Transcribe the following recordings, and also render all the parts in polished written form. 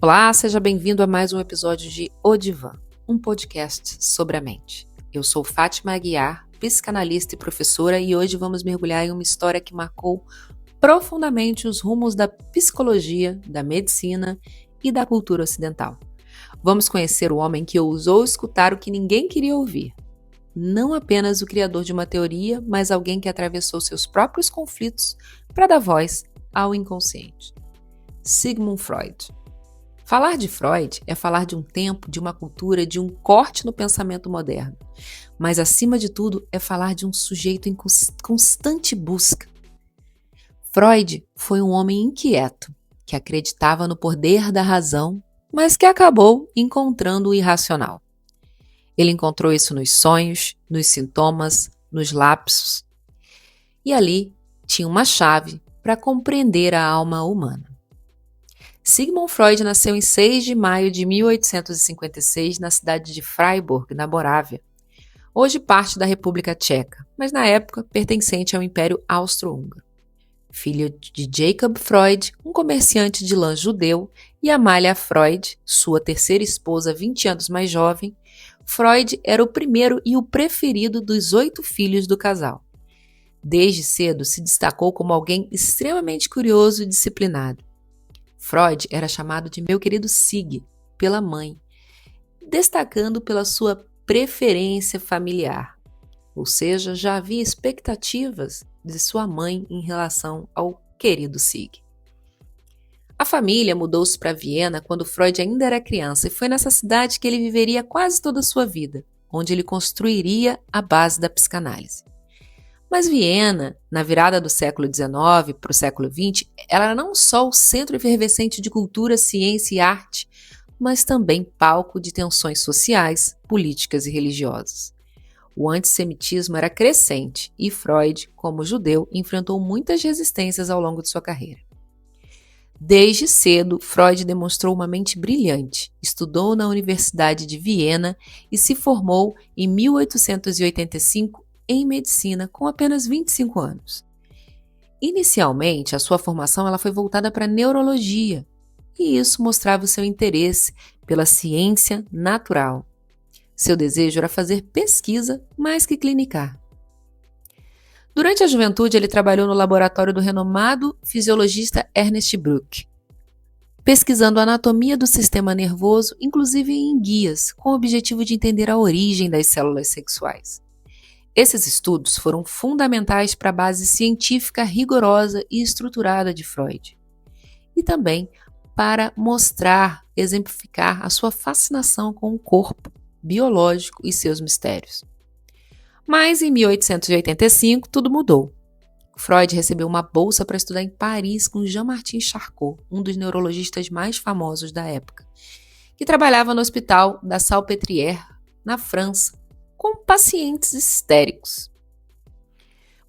Olá, seja bem-vindo a mais um episódio de O Divã, um podcast sobre a mente. Eu sou Fátima Aguiar, psicanalista e professora, e hoje vamos mergulhar em uma história que marcou profundamente os rumos da psicologia, da medicina e da cultura ocidental. Vamos conhecer o homem que ousou escutar o que ninguém queria ouvir. Não apenas o criador de uma teoria, mas alguém que atravessou seus próprios conflitos para dar voz ao inconsciente. Sigmund Freud. Falar de Freud é falar de um tempo, de uma cultura, de um corte no pensamento moderno. Mas, acima de tudo, é falar de um sujeito em constante busca. Freud foi um homem inquieto, que acreditava no poder da razão, mas que acabou encontrando o irracional. Ele encontrou isso nos sonhos, nos sintomas, nos lapsos. E ali tinha uma chave para compreender a alma humana. Sigmund Freud nasceu em 6 de maio de 1856 na cidade de Freiburg, na Morávia, hoje parte da República Tcheca, mas na época pertencente ao Império Austro-Húngaro. Filho de Jacob Freud, um comerciante de lã judeu, e Amália Freud, sua terceira esposa 20 anos mais jovem, Freud era o primeiro e o preferido dos 8 filhos do casal. Desde cedo se destacou como alguém extremamente curioso e disciplinado. Freud era chamado de meu querido Sig, pela mãe, destacando pela sua preferência familiar. Ou seja, já havia expectativas de sua mãe em relação ao querido Sig. A família mudou-se para Viena quando Freud ainda era criança e foi nessa cidade que ele viveria quase toda a sua vida, onde ele construiria a base da psicanálise. Mas Viena, na virada do século XIX para o século XX, ela era não só o centro efervescente de cultura, ciência e arte, mas também palco de tensões sociais, políticas e religiosas. O antissemitismo era crescente e Freud, como judeu, enfrentou muitas resistências ao longo de sua carreira. Desde cedo, Freud demonstrou uma mente brilhante, estudou na Universidade de Viena e se formou em 1885 em medicina com apenas 25 anos. Inicialmente, a sua formação ela foi voltada para a neurologia, e isso mostrava o seu interesse pela ciência natural. Seu desejo era fazer pesquisa mais que clinicar. Durante a juventude, ele trabalhou no laboratório do renomado fisiologista Ernest Bruck, pesquisando a anatomia do sistema nervoso, inclusive em guias, com o objetivo de entender a origem das células sexuais. Esses estudos foram fundamentais para a base científica rigorosa e estruturada de Freud, e também para mostrar, exemplificar a sua fascinação com o corpo biológico e seus mistérios. Mas em 1885 tudo mudou. Freud recebeu uma bolsa para estudar em Paris com Jean-Martin Charcot, um dos neurologistas mais famosos da época, que trabalhava no hospital da Salpêtrière, na França, com pacientes histéricos.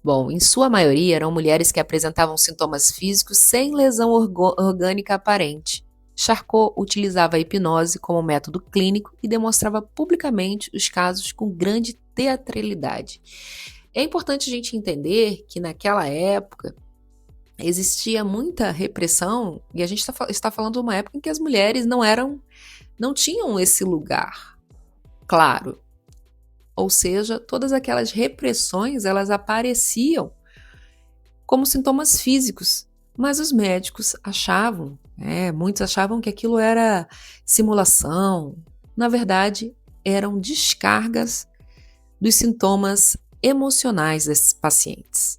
Bom, em sua maioria eram mulheres que apresentavam sintomas físicos sem lesão orgânica aparente. Charcot utilizava a hipnose como método clínico e demonstrava publicamente os casos com grande teatralidade. É importante a gente entender que naquela época existia muita repressão e a gente está falando de uma época em que as mulheres não tinham esse lugar claro. Ou seja, todas aquelas repressões, elas apareciam como sintomas físicos, mas os médicos achavam, muitos achavam que aquilo era simulação. Na verdade, eram descargas dos sintomas emocionais desses pacientes.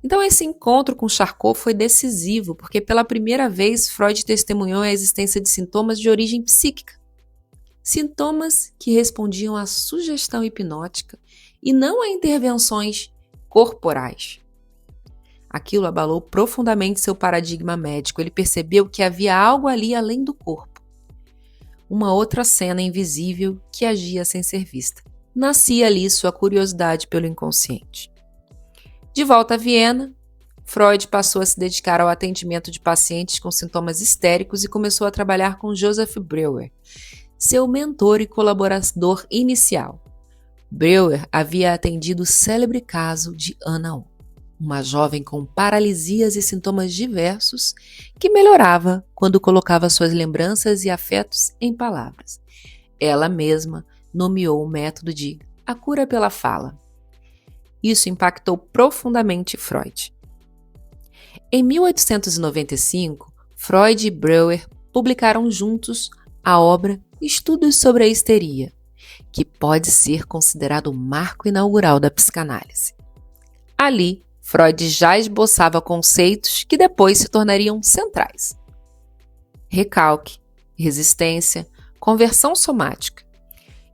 Então, esse encontro com Charcot foi decisivo, porque pela primeira vez Freud testemunhou a existência de sintomas de origem psíquica. Sintomas que respondiam à sugestão hipnótica e não a intervenções corporais. Aquilo abalou profundamente seu paradigma médico. Ele percebeu que havia algo ali além do corpo. Uma outra cena invisível que agia sem ser vista. Nascia ali sua curiosidade pelo inconsciente. De volta a Viena, Freud passou a se dedicar ao atendimento de pacientes com sintomas histéricos e começou a trabalhar com Joseph Breuer, seu mentor e colaborador inicial. Breuer havia atendido o célebre caso de Ana O. uma jovem com paralisias e sintomas diversos que melhorava quando colocava suas lembranças e afetos em palavras. Ela mesma nomeou o método de a cura pela fala. Isso impactou profundamente Freud. Em 1895, Freud e Breuer publicaram juntos a obra Estudos sobre a Histeria, que pode ser considerado o marco inaugural da psicanálise. Ali, Freud já esboçava conceitos que depois se tornariam centrais: recalque, resistência, conversão somática.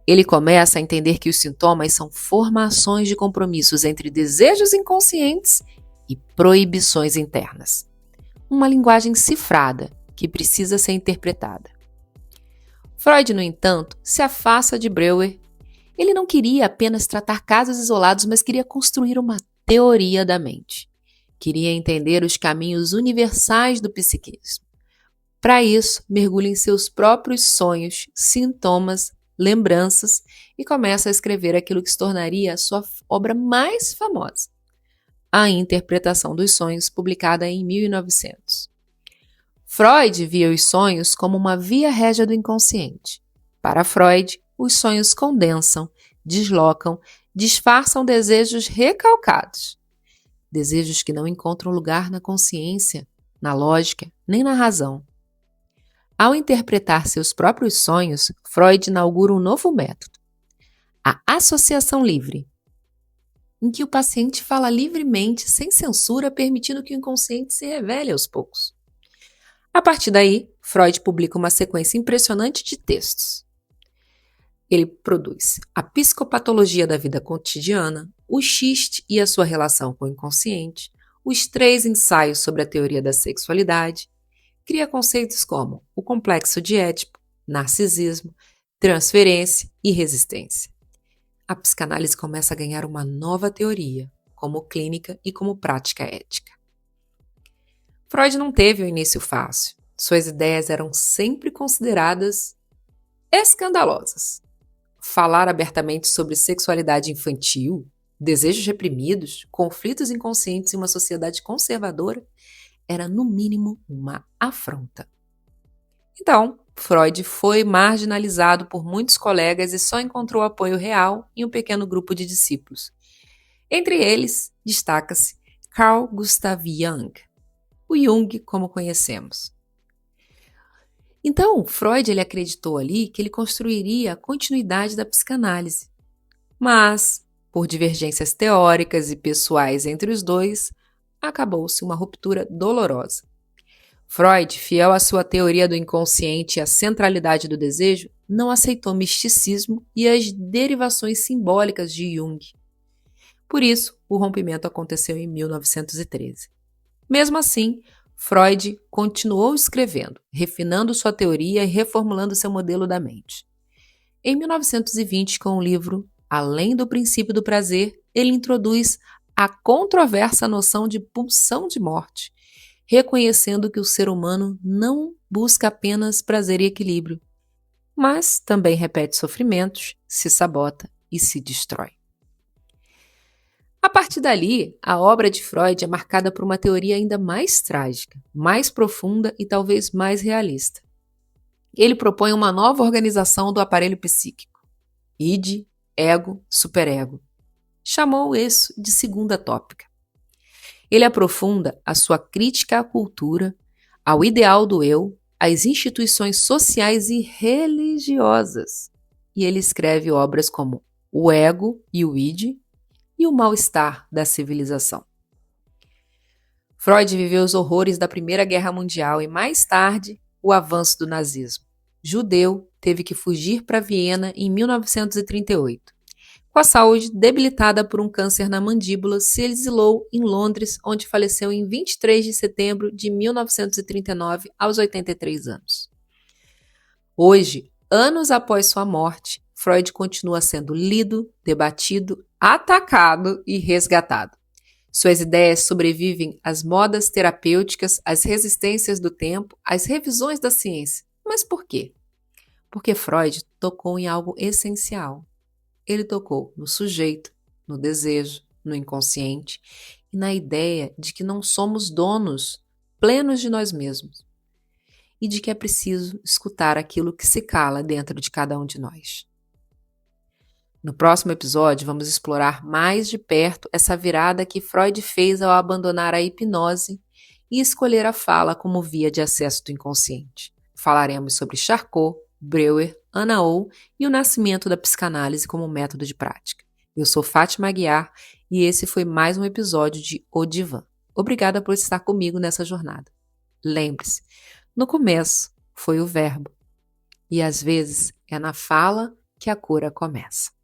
Ele começa a entender que os sintomas são formações de compromissos entre desejos inconscientes e proibições internas. Uma linguagem cifrada que precisa ser interpretada. Freud, no entanto, se afasta de Breuer. Ele não queria apenas tratar casos isolados, mas queria construir uma teoria da mente. Queria entender os caminhos universais do psiquismo. Para isso, mergulha em seus próprios sonhos, sintomas, lembranças e começa a escrever aquilo que se tornaria a sua obra mais famosa, A Interpretação dos Sonhos, publicada em 1900. Freud via os sonhos como uma via régia do inconsciente. Para Freud, os sonhos condensam, deslocam, disfarçam desejos recalcados. Desejos que não encontram lugar na consciência, na lógica, nem na razão. Ao interpretar seus próprios sonhos, Freud inaugura um novo método, a associação livre, em que o paciente fala livremente, sem censura, permitindo que o inconsciente se revele aos poucos. A partir daí, Freud publica uma sequência impressionante de textos. Ele produz A Psicopatologia da Vida Cotidiana, O Xiste e a Sua Relação com o Inconsciente, os 3 ensaios sobre a teoria da sexualidade, cria conceitos como o complexo de Édipo, narcisismo, transferência e resistência. A psicanálise começa a ganhar uma nova teoria, como clínica e como prática ética. Freud não teve um início fácil. Suas ideias eram sempre consideradas escandalosas. Falar abertamente sobre sexualidade infantil, desejos reprimidos, conflitos inconscientes em uma sociedade conservadora era, no mínimo, uma afronta. Então, Freud foi marginalizado por muitos colegas e só encontrou apoio real em um pequeno grupo de discípulos. Entre eles, destaca-se Carl Gustav Jung, o Jung como conhecemos. Então, Freud ele acreditou ali que ele construiria a continuidade da psicanálise. Mas, por divergências teóricas e pessoais entre os dois, acabou-se uma ruptura dolorosa. Freud, fiel à sua teoria do inconsciente e à centralidade do desejo, não aceitou misticismo e as derivações simbólicas de Jung. Por isso, o rompimento aconteceu em 1913. Mesmo assim, Freud continuou escrevendo, refinando sua teoria e reformulando seu modelo da mente. Em 1920, com o livro Além do Princípio do Prazer, ele introduz a controversa noção de pulsão de morte, reconhecendo que o ser humano não busca apenas prazer e equilíbrio, mas também repete sofrimentos, se sabota e se destrói. A partir dali, a obra de Freud é marcada por uma teoria ainda mais trágica, mais profunda e talvez mais realista. Ele propõe uma nova organização do aparelho psíquico: id, ego, superego. Chamou isso de segunda tópica. Ele aprofunda a sua crítica à cultura, ao ideal do eu, às instituições sociais e religiosas. E ele escreve obras como O Ego e o Id e O Mal-Estar da Civilização. Freud viveu os horrores da Primeira Guerra Mundial e, mais tarde, o avanço do nazismo. Judeu, teve que fugir para Viena em 1938. Com a saúde debilitada por um câncer na mandíbula, se exilou em Londres, onde faleceu em 23 de setembro de 1939, aos 83 anos. Hoje, anos após sua morte, Freud continua sendo lido, debatido, atacado e resgatado. Suas ideias sobrevivem às modas terapêuticas, às resistências do tempo, às revisões da ciência. Mas por quê? Porque Freud tocou em algo essencial. Ele tocou no sujeito, no desejo, no inconsciente e na ideia de que não somos donos plenos de nós mesmos e de que é preciso escutar aquilo que se cala dentro de cada um de nós. No próximo episódio, vamos explorar mais de perto essa virada que Freud fez ao abandonar a hipnose e escolher a fala como via de acesso do inconsciente. Falaremos sobre Charcot, Breuer, Ana Oh e o nascimento da psicanálise como método de prática. Eu sou Fátima Aguiar e esse foi mais um episódio de O Divã. Obrigada por estar comigo nessa jornada. Lembre-se, no começo foi o verbo e às vezes é na fala que a cura começa.